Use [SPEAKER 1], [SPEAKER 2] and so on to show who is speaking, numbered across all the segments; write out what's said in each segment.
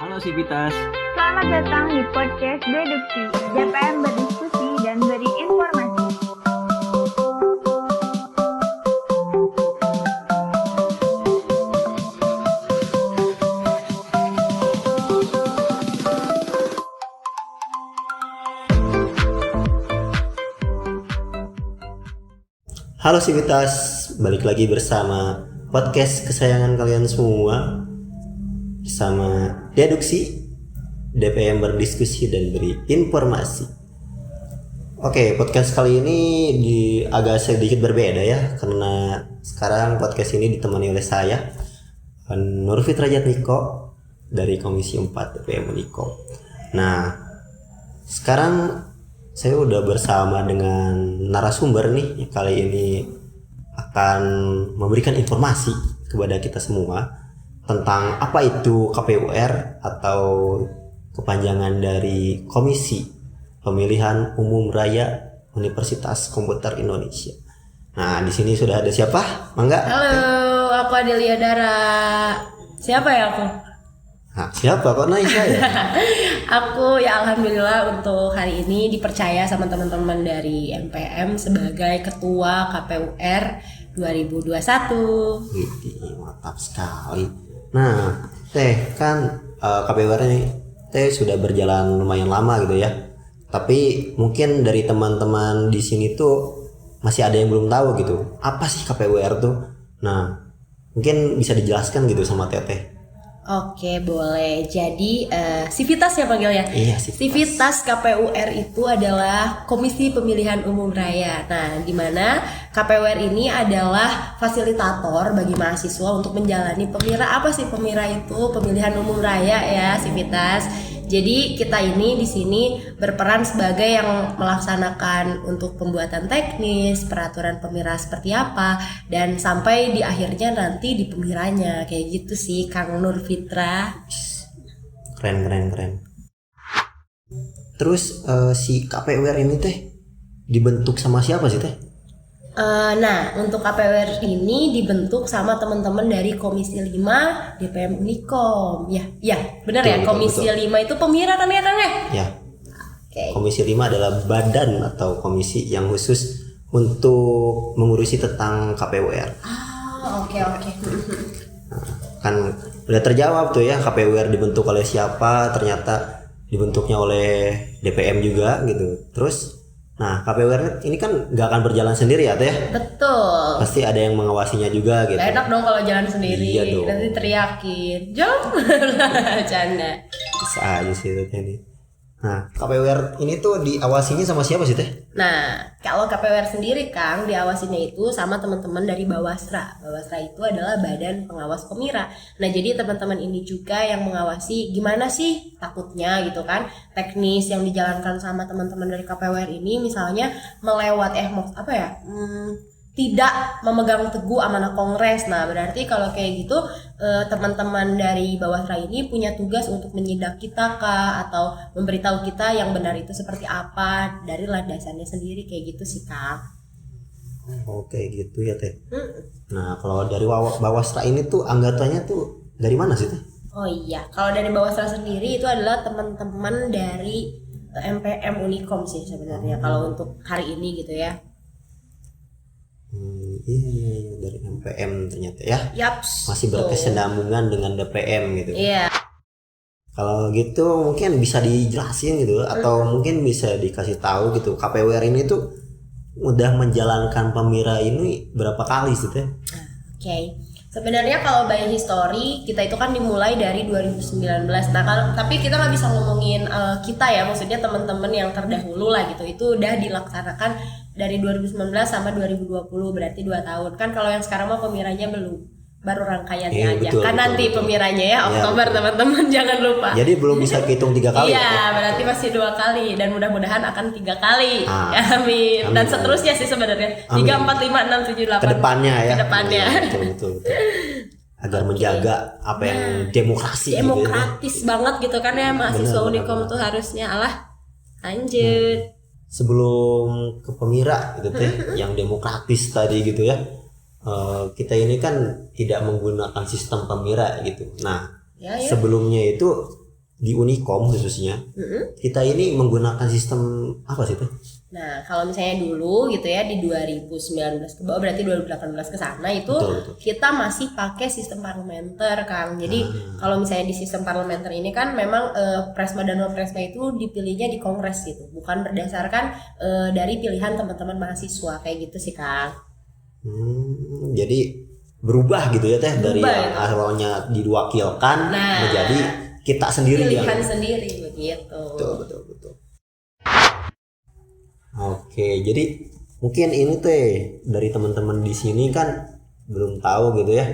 [SPEAKER 1] Halo Sivitas.
[SPEAKER 2] Selamat datang di podcast Deduksi. DPM berdiskusi dan beri informasi.
[SPEAKER 3] Halo Sivitas, balik lagi bersama podcast kesayangan kalian semua bersama Deduksi, DPM berdiskusi dan beri informasi. Oke, podcast kali ini agak sedikit berbeda ya, karena sekarang podcast ini ditemani oleh saya, Nurfitra Jatmiko dari Komisi 4 DPM Unikom. Nah, sekarang saya udah bersama dengan narasumber nih, kali ini akan memberikan informasi kepada kita semua tentang apa itu KPUR atau kepanjangan dari Komisi Pemilihan Umum Raya Universitas Komputer Indonesia. Nah, di sini sudah ada siapa? Mangga.
[SPEAKER 4] Halo, aku Adelia Dara. Siapa ya aku?
[SPEAKER 3] Nah, siapa kok Naisha ya?
[SPEAKER 4] Aku ya alhamdulillah untuk hari ini dipercaya sama teman-teman dari MPM sebagai Ketua KPUR 2021.
[SPEAKER 3] Wih, mantap sekali. Nah, Teh kan KPUR ini Teh sudah berjalan lumayan lama gitu ya. Tapi mungkin dari teman-teman di sini tuh masih ada yang belum tahu gitu. Apa sih KPUR tuh? Nah, mungkin bisa dijelaskan gitu sama Teteh.
[SPEAKER 4] Oke, boleh. Jadi Sivitas ya panggilnya?
[SPEAKER 3] Iya,
[SPEAKER 4] Sivitas KPUR itu adalah Komisi Pemilihan Umum Raya. Nah, di mana KPUR ini adalah fasilitator bagi mahasiswa untuk menjalani pemira. Apa sih pemira itu? Pemilihan Umum Raya ya, Sivitas. Jadi kita ini di sini berperan sebagai yang melaksanakan untuk pembuatan teknis, peraturan pemira seperti apa, dan sampai di akhirnya nanti di pemiranya kayak gitu sih, Kang Nurfitra.
[SPEAKER 3] Keren. Terus si KPUR ini Teh dibentuk sama siapa sih Teh?
[SPEAKER 4] Nah, untuk KPUR ini dibentuk sama teman-teman dari Komisi 5 DPM Unikom. Ya, benar ya. Komisi 5 itu pemira kan ya, Kang ya?
[SPEAKER 3] Ya.
[SPEAKER 4] Oke.
[SPEAKER 3] Komisi 5 adalah badan atau komisi yang khusus untuk mengurusi tentang KPUR.
[SPEAKER 4] Oke.
[SPEAKER 3] Nah, kan udah terjawab tuh ya, KPUR dibentuk oleh siapa, ternyata dibentuknya oleh DPM juga gitu. Terus nah, KPUR ini kan gak akan berjalan sendiri ya Teh?
[SPEAKER 4] Betul.
[SPEAKER 3] Pasti ada yang mengawasinya juga gitu.
[SPEAKER 4] Enak dong kalau jalan sendiri.
[SPEAKER 3] Iya dong.
[SPEAKER 4] Nanti teriakin, jom. Canda.
[SPEAKER 3] Bisa aja sih Teh ini. Nah, KPUR ini tuh diawasinya sama siapa sih Teh?
[SPEAKER 4] Nah, kalau KPUR sendiri Kang diawasinya itu sama teman-teman dari Bawasra. Bawasra itu adalah Badan Pengawas Pemira. Nah, jadi teman-teman ini juga yang mengawasi gimana sih takutnya gitu kan teknis yang dijalankan sama teman-teman dari KPUR ini, misalnya tidak memegang teguh amanah Kongres. Nah, berarti kalau kayak gitu teman-teman dari Bawasra ini punya tugas untuk menyidak kita kah, atau memberitahu kita yang benar itu seperti apa dari landasannya sendiri kayak gitu sih Kang.
[SPEAKER 3] Oke gitu ya Teh. Nah, kalau dari Bawasra ini tuh anggotanya tuh dari mana sih Teh?
[SPEAKER 4] Oh iya, kalau dari Bawasra sendiri itu adalah teman-teman dari MPM Unikom sih sebenarnya kalau untuk hari ini gitu ya.
[SPEAKER 3] Iya, dari MPM ternyata ya.
[SPEAKER 4] Yaps.
[SPEAKER 3] Masih berkesinambungan dengan DPM gitu.
[SPEAKER 4] Iya.
[SPEAKER 3] Kalau gitu mungkin bisa dijelasin gitu, atau mungkin bisa dikasih tahu gitu, KPUR ini tuh udah menjalankan pemira ini berapa kali sih Teh?
[SPEAKER 4] Oke. Sebenarnya kalau by history kita itu kan dimulai dari 2019. Nah, tapi kita nggak bisa ngomongin kita ya, maksudnya teman-teman yang terdahulu lah gitu. Itu udah dilaksanakan dari 2019 sama 2020, berarti 2 tahun. Kan kalau yang sekarang mah pemiranya belum. Baru rangkaiannya aja.
[SPEAKER 3] Betul,
[SPEAKER 4] kan nanti
[SPEAKER 3] betul.
[SPEAKER 4] Pemiranya ya Oktober
[SPEAKER 3] betul.
[SPEAKER 4] Teman-teman jangan lupa.
[SPEAKER 3] Jadi belum bisa hitung 3 kali
[SPEAKER 4] Iya,
[SPEAKER 3] ya?
[SPEAKER 4] berarti masih 2 kali dan mudah-mudahan akan 3 kali. Ya, amin. Dan seterusnya sih sebenarnya. 3, 4, 5, 6, 7, 8.
[SPEAKER 3] Kedepannya ya.
[SPEAKER 4] Kedepannya.
[SPEAKER 3] Ya, betul. Agar menjaga apa yang demokrasi
[SPEAKER 4] demokratis
[SPEAKER 3] gitu ya.
[SPEAKER 4] banget gitu kan ya, mahasiswa Unikom tuh harusnya lanjut.
[SPEAKER 3] Sebelum ke pemira gitu Teh, yang demokratis tadi gitu ya. Kita ini kan tidak menggunakan sistem pemira gitu. Nah,
[SPEAKER 4] Ya.
[SPEAKER 3] sebelumnya itu di Unikom khususnya, kita ini menggunakan sistem apa sih tuh?
[SPEAKER 4] Nah, kalau misalnya dulu gitu ya di 2019 ke bawah berarti 2018 ke sana itu
[SPEAKER 3] Betul.
[SPEAKER 4] kita masih pakai sistem parlementer, Kang. Jadi kalau misalnya di sistem parlementer ini kan memang Presma dan Wapresma itu dipilihnya di Kongres gitu, bukan berdasarkan dari pilihan teman-teman mahasiswa kayak gitu sih, Kang.
[SPEAKER 3] Jadi berubah gitu ya teh, dari
[SPEAKER 4] Berubah,
[SPEAKER 3] yang
[SPEAKER 4] gitu.
[SPEAKER 3] awalnya diwakilkan
[SPEAKER 4] Nah,
[SPEAKER 3] menjadi kita sendiri
[SPEAKER 4] Pilihan
[SPEAKER 3] yang
[SPEAKER 4] sendiri begitu.
[SPEAKER 3] betul. Oke, jadi mungkin ini teh dari teman-teman di sini kan belum tahu gitu ya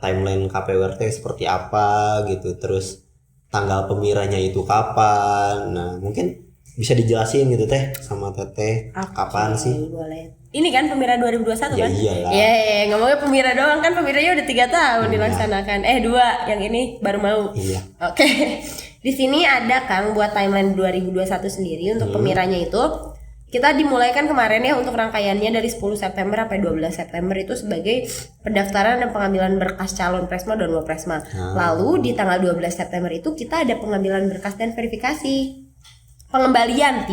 [SPEAKER 3] timeline KPU RT seperti apa gitu, terus tanggal pemiranya itu kapan. Nah, mungkin bisa dijelasin gitu teh sama Teteh kapan sih?
[SPEAKER 4] Boleh. Ini kan Pemira 2021
[SPEAKER 3] Ya
[SPEAKER 4] kan?
[SPEAKER 3] iyalah.
[SPEAKER 4] Ya, ngomongnya Pemira doang kan, Pemiranya udah 3 tahun dilaksanakan. 2, yang ini baru mau.
[SPEAKER 3] Iya.
[SPEAKER 4] Oke. Di sini ada Kang buat timeline 2021 sendiri untuk Pemiranya itu. Kita dimulai kan kemarin ya untuk rangkaiannya dari 10 September sampai 12 September itu sebagai pendaftaran dan pengambilan berkas calon Presma dan Wapresma. Lalu di tanggal 12 September itu kita ada pengambilan berkas dan verifikasi. Pengembalian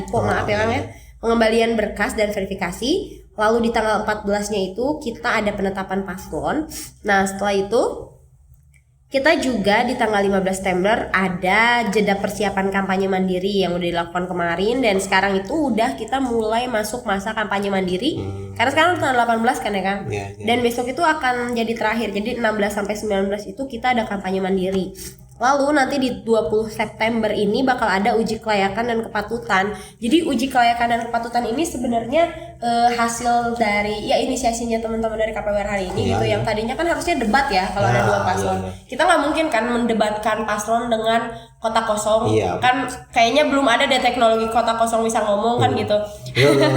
[SPEAKER 4] pengembalian berkas dan verifikasi. Lalu di tanggal 14-nya itu kita ada penetapan paslon. Nah, setelah itu kita juga di tanggal 15 September ada jeda persiapan kampanye mandiri yang udah dilakukan kemarin, dan sekarang itu udah kita mulai masuk masa kampanye mandiri. Karena sekarang tanggal 18 kan ya Kang?
[SPEAKER 3] Ya.
[SPEAKER 4] Dan besok itu akan jadi terakhir. Jadi 16 sampai 19 itu kita ada kampanye mandiri. Lalu nanti di 20 September ini bakal ada uji kelayakan dan kepatutan. Jadi uji kelayakan dan kepatutan ini sebenarnya hasil dari ya inisiasinya teman-teman dari KPWR hari ini gitu. Yang tadinya kan harusnya debat ya kalau ada 2 paslon. Kita nggak mungkin kan mendebatkan paslon dengan kotak kosong.
[SPEAKER 3] Iya.
[SPEAKER 4] Kan kayaknya belum ada deh teknologi kotak kosong bisa ngomong kan gitu.
[SPEAKER 3] Betul.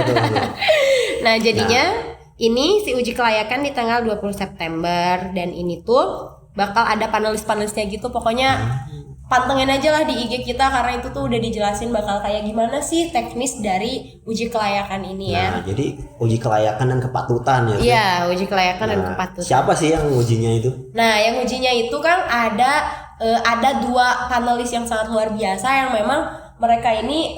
[SPEAKER 4] Nah, jadinya ini si uji kelayakan di tanggal 20 September, dan ini tuh bakal ada panelis-panelisnya gitu. Pokoknya pantengin aja lah di IG kita, karena itu tuh udah dijelasin bakal kayak gimana sih teknis dari uji kelayakan ini ya.
[SPEAKER 3] Nah, jadi uji kelayakan dan kepatutan ya.
[SPEAKER 4] Iya, uji kelayakan dan kepatutan.
[SPEAKER 3] Siapa sih yang ujinya itu?
[SPEAKER 4] Nah, yang ujinya itu kan ada 2 panelis yang sangat luar biasa yang memang mereka ini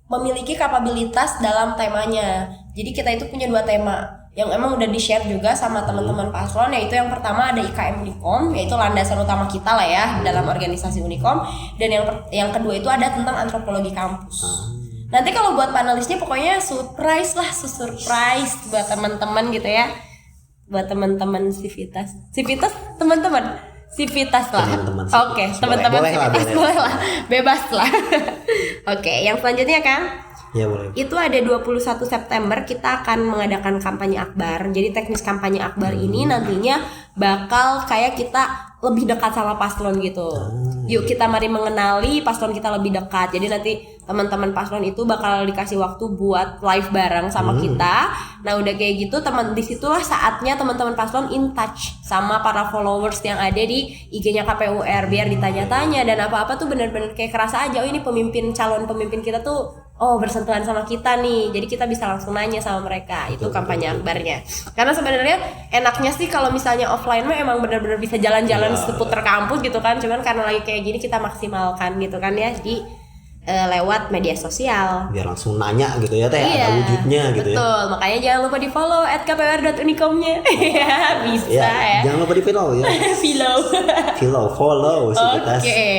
[SPEAKER 4] memiliki kapabilitas dalam temanya. Jadi kita itu punya 2 tema yang emang udah di-share juga sama teman-teman paslon, yaitu yang pertama ada IKM Unikom, yaitu landasan utama kita lah ya dalam organisasi Unikom, dan yang kedua itu ada tentang antropologi kampus. Nanti kalau buat panelisnya pokoknya surprise buat teman-teman gitu ya. Buat teman-teman Civitas teman-teman Civitas lah. Oke, teman-teman Civitas boleh lah. Bebas lah. Oke, yang selanjutnya Kang.
[SPEAKER 3] Ya boleh.
[SPEAKER 4] Itu ada 21 September kita akan mengadakan kampanye akbar. Jadi teknis kampanye akbar ini nantinya bakal kayak kita lebih dekat sama paslon gitu. Yuk kita mari mengenali paslon kita lebih dekat. Jadi nanti teman-teman paslon itu bakal dikasih waktu buat live bareng sama kita. Nah, udah kayak gitu disitulah saatnya teman-teman paslon in touch sama para followers yang ada di IG-nya KPUR, biar ditanya-tanya dan apa-apa tuh benar-benar kayak kerasa aja, oh ini calon pemimpin kita tuh bersentuhan sama kita nih, jadi kita bisa langsung nanya sama mereka. Itu kampanye akbarnya. Karena sebenarnya enaknya sih kalau misalnya offline mah emang benar-benar bisa jalan-jalan seputar kampus gitu kan. Cuman karena lagi kayak gini kita maksimalkan gitu kan ya di lewat media sosial.
[SPEAKER 3] Biar langsung nanya gitu ya teh, ada wujudnya gitu ya.
[SPEAKER 4] Betul, makanya jangan lupa di follow @kpwr.unikom-nya. Ya, bisa ya.
[SPEAKER 3] Jangan lupa di follow ya. follow Civitas.
[SPEAKER 4] Oke.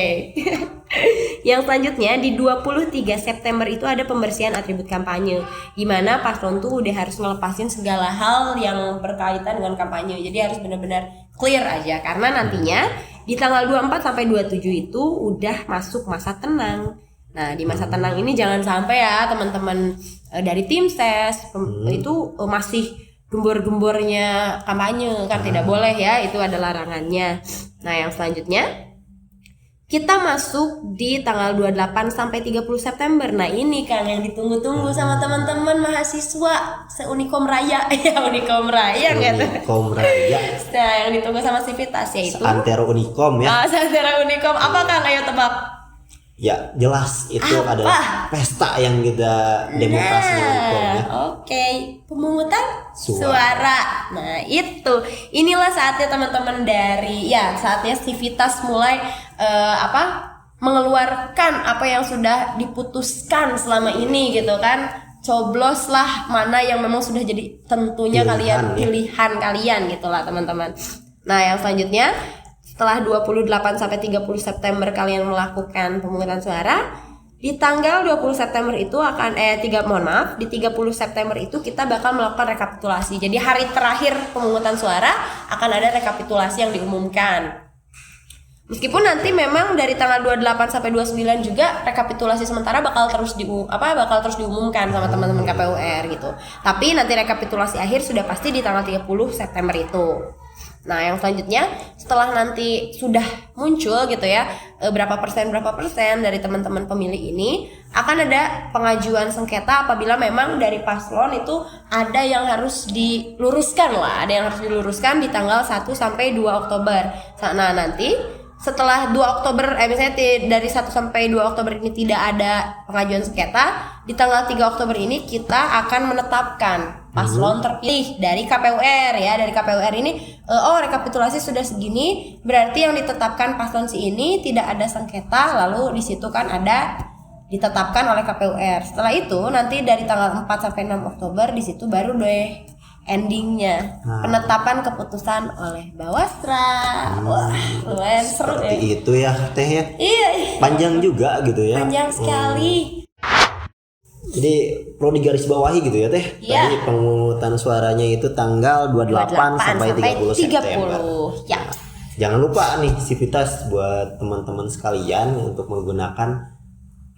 [SPEAKER 4] Yang selanjutnya di 23 September itu ada pembersihan atribut kampanye, di mana paslon tuh udah harus ngelepasin segala hal yang berkaitan dengan kampanye. Jadi harus benar-benar clear aja, karena nantinya di tanggal 24 sampai 27 itu udah masuk masa tenang. Nah, di masa tenang ini jangan sampai ya teman-teman dari tim ses itu masih gembor-gembornya kampanye, kan tidak boleh ya, itu ada larangannya. Nah, yang selanjutnya kita masuk di tanggal 28 sampai 30 September. Nah, ini kan yang ditunggu-tunggu sama teman-teman mahasiswa se-Unikom Raya. Ya, Unikom Raya gitu.
[SPEAKER 3] Unikom Raya.
[SPEAKER 4] Nah, yang ditunggu sama Civitas yaitu
[SPEAKER 3] Antero Unikom ya.
[SPEAKER 4] Antero Unikom. Apa Kang? Ayo tebak.
[SPEAKER 3] Ya, jelas itu adalah pesta yang kita demokrasi Unikom ya.
[SPEAKER 4] Oke, pemungutan suara. Nah, inilah saatnya teman-teman saatnya Civitas mulai mengeluarkan apa yang sudah diputuskan selama ini gitu kan. Cobloslah mana yang memang sudah jadi tentunya pilihan kalian gitulah teman-teman. Nah, yang selanjutnya setelah 28 sampai 30 September kalian melakukan pemungutan suara, di tanggal 20 September itu akan di 30 September itu kita bakal melakukan rekapitulasi. Jadi hari terakhir pemungutan suara akan ada rekapitulasi yang diumumkan. Meskipun nanti memang dari tanggal 28 sampai 29 juga rekapitulasi sementara bakal terus diumumkan sama teman-teman KPUR gitu. Tapi nanti rekapitulasi akhir sudah pasti di tanggal 30 September itu. Nah, yang selanjutnya setelah nanti sudah muncul gitu ya berapa persen dari teman-teman pemilih ini, akan ada pengajuan sengketa apabila memang dari paslon itu ada yang harus diluruskan di tanggal 1 sampai 2 Oktober. Nah, nanti setelah 2 Oktober misalnya dari 1 sampai 2 Oktober ini tidak ada pengajuan sengketa, di tanggal 3 Oktober ini kita akan menetapkan paslon terpilih dari KPUR ya. Dari KPUR ini rekapitulasi sudah segini, berarti yang ditetapkan paslon si ini tidak ada sengketa, lalu di situ kan ada ditetapkan oleh KPUR. Setelah itu nanti dari tanggal 4 sampai 6 Oktober di situ baru deh endingnya penetapan keputusan oleh Bawasra. Wah, lumayan seru ya.
[SPEAKER 3] Seperti itu ya Teh ya.
[SPEAKER 4] Iya.
[SPEAKER 3] Panjang juga gitu ya.
[SPEAKER 4] Panjang sekali.
[SPEAKER 3] Jadi perlu digarisbawahi gitu ya Teh.
[SPEAKER 4] Iya.
[SPEAKER 3] Tadi pemungutan suaranya itu tanggal 28 sampai 30 September.
[SPEAKER 4] Ya.
[SPEAKER 3] Jangan lupa nih civitas buat teman-teman sekalian untuk menggunakan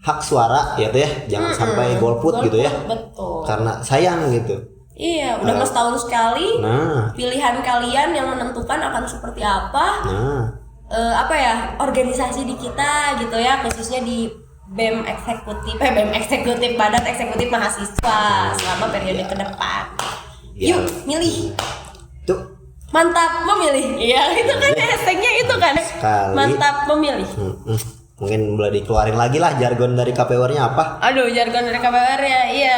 [SPEAKER 3] hak suara ya Teh. Jangan sampai golput gitu ya.
[SPEAKER 4] Betul.
[SPEAKER 3] Karena sayang gitu.
[SPEAKER 4] Iya, udah mas tahun sekali.
[SPEAKER 3] Nah,
[SPEAKER 4] pilihan kalian yang menentukan akan seperti apa. Organisasi di kita gitu ya, khususnya di BEM eksekutif Badan Eksekutif Mahasiswa selama periode ke depan. Yuk, milih.
[SPEAKER 3] Tuh.
[SPEAKER 4] Mantap memilih. Iya, itu kan hashtagnya itu kan.
[SPEAKER 3] Sekali.
[SPEAKER 4] Mantap memilih.
[SPEAKER 3] Mungkin boleh dikeluarin lagi lah jargon dari KPUR-nya apa?
[SPEAKER 4] Aduh, jargon dari KPUR-nya, iya.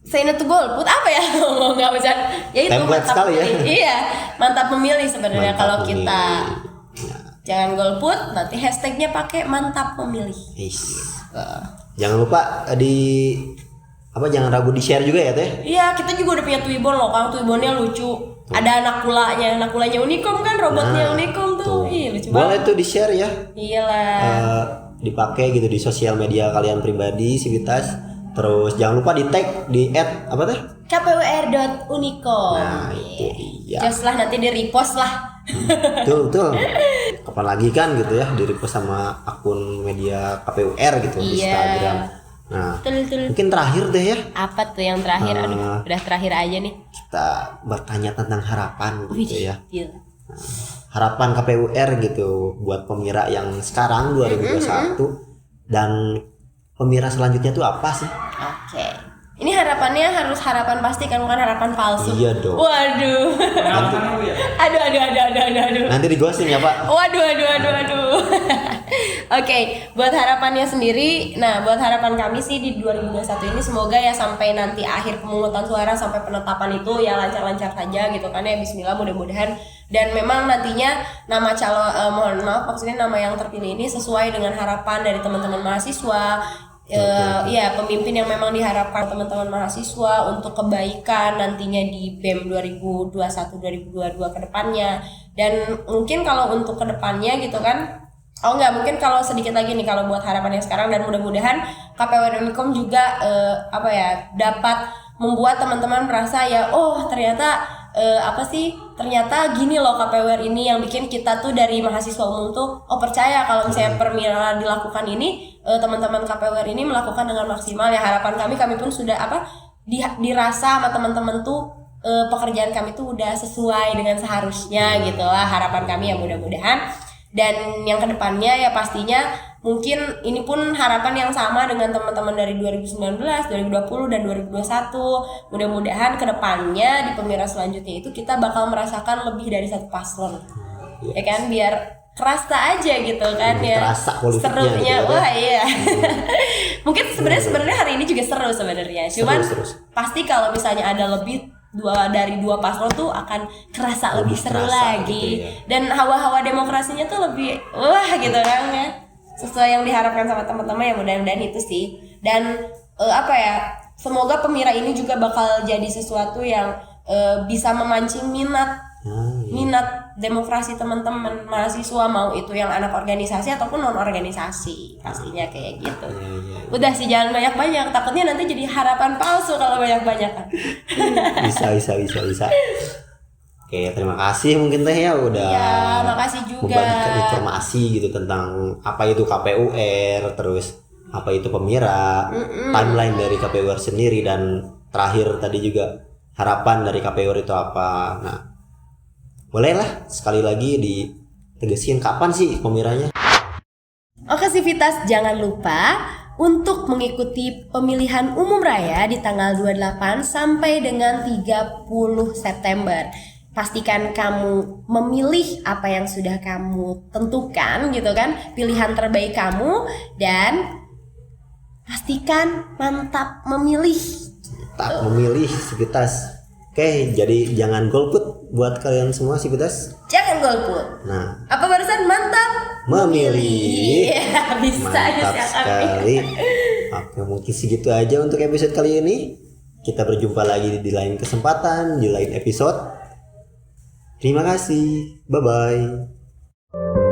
[SPEAKER 4] Say no to golput apa ya? Nggak bisa. Ya itu
[SPEAKER 3] template sekali ya.
[SPEAKER 4] Iya, mantap memilih sebenarnya kalau kita jangan golput, nanti hashtagnya pakai mantap memilih.
[SPEAKER 3] Jangan lupa jangan ragu di share juga ya Teh.
[SPEAKER 4] Iya, kita juga udah punya Twibbon loh, Kang. Twibbonnya lucu. Ada anak kulanya Unicom kan, robotnya Unicom tuh. Ih, lucu banget.
[SPEAKER 3] Boleh tuh di share ya.
[SPEAKER 4] Iyalah.
[SPEAKER 3] Dipakai gitu di sosial media kalian pribadi, civitas. Terus jangan lupa di tag di @
[SPEAKER 4] kpur.unicom.
[SPEAKER 3] Nah, itu iya.
[SPEAKER 4] Just lah nanti di repost lah.
[SPEAKER 3] Betul. Kapan lagi kan gitu ya di repost sama akun media KPUR gitu di Instagram. Nah, mungkin terakhir deh ya.
[SPEAKER 4] Apa tuh yang terakhir? Aduh, udah terakhir aja nih.
[SPEAKER 3] Kita bertanya tentang harapan gitu ya.
[SPEAKER 4] Nah,
[SPEAKER 3] harapan KPUR gitu buat pemira yang sekarang 2021 dan pemira selanjutnya tuh apa sih?
[SPEAKER 4] Oke. Ini harapannya harus harapan pasti kan, bukan harapan palsu.
[SPEAKER 3] Iya dong.
[SPEAKER 4] Waduh. Aduh.
[SPEAKER 3] Nanti digosing ya Pak.
[SPEAKER 4] Waduh. Oke, buat harapannya sendiri, nah buat harapan kami sih di 2021 ini semoga ya sampai nanti akhir pemungutan suara sampai penetapan itu ya lancar-lancar saja gitu kan ya. Bismillah, mudah-mudahan. Dan memang nantinya nama calon maksudnya nama yang terpilih ini sesuai dengan harapan dari teman-teman mahasiswa. Pemimpin yang memang diharapkan teman-teman mahasiswa untuk kebaikan nantinya di BEM 2021-2022 ke depannya. Dan mungkin kalau untuk ke depannya gitu kan, mungkin kalau sedikit lagi nih kalau buat harapan yang sekarang, dan mudah-mudahan KPUR Unicom juga dapat membuat teman-teman merasa ya ternyata gini loh KPUR ini yang bikin kita tuh dari mahasiswa umum tuh percaya kalau misalnya pemilihan dilakukan ini teman-teman KPUR ini melakukan dengan maksimal ya. Harapan kami pun sudah dirasa sama teman-teman tuh pekerjaan kami tuh udah sesuai dengan seharusnya gitu lah, harapan kami ya mudah-mudahan. Dan yang kedepannya ya pastinya mungkin ini pun harapan yang sama dengan teman-teman dari 2019, 2020, dan 2021. Mudah-mudahan kedepannya di pemira selanjutnya itu kita bakal merasakan lebih dari satu paslon. Yes. Ya kan, biar kerasa aja gitu kan ya. Serunya gitu, wah iya. Mungkin sebenarnya hari ini juga seru sebenarnya. Cuman pasti kalau misalnya ada lebih dari dua paslon tuh akan kerasa lebih seru lagi gitu ya. Dan hawa-hawa demokrasinya tuh lebih gitu kan ya. sesuai yang diharapkan sama teman-teman ya, mudah-mudahan itu sih. Dan semoga Pemira ini juga bakal jadi sesuatu yang bisa memancing minat demokrasi teman-teman mahasiswa, mau itu yang anak organisasi ataupun non organisasi, pastinya kayak gitu. Udah sih, jangan banyak-banyak, takutnya nanti jadi harapan palsu kalau banyak-banyak.
[SPEAKER 3] bisa. Oke, terima kasih mungkin Teh ya udah
[SPEAKER 4] makasih juga
[SPEAKER 3] membagikan informasi gitu tentang apa itu KPUR, terus apa itu Pemira, timeline dari KPUR sendiri, dan terakhir tadi juga harapan dari KPUR itu apa. Nah, bolehlah sekali lagi ditegasin kapan sih Pemiranya?
[SPEAKER 4] Oke Sivitas, jangan lupa untuk mengikuti pemilihan umum raya di tanggal 28 sampai dengan 30 September. Pastikan kamu memilih apa yang sudah kamu tentukan gitu kan, pilihan terbaik kamu, dan pastikan mantap memilih.
[SPEAKER 3] Tak memilih Sivitas. Oke, jadi jangan golput buat kalian semua Sivitas.
[SPEAKER 4] Jangan golput.
[SPEAKER 3] Nah,
[SPEAKER 4] Apa barusan? Mantap
[SPEAKER 3] memilih.
[SPEAKER 4] Ya, bisa
[SPEAKER 3] Mantap
[SPEAKER 4] ya,
[SPEAKER 3] sekali. Oke, mungkin segitu aja untuk episode kali ini. Kita berjumpa lagi di lain kesempatan, di lain episode. Terima kasih. Bye-bye.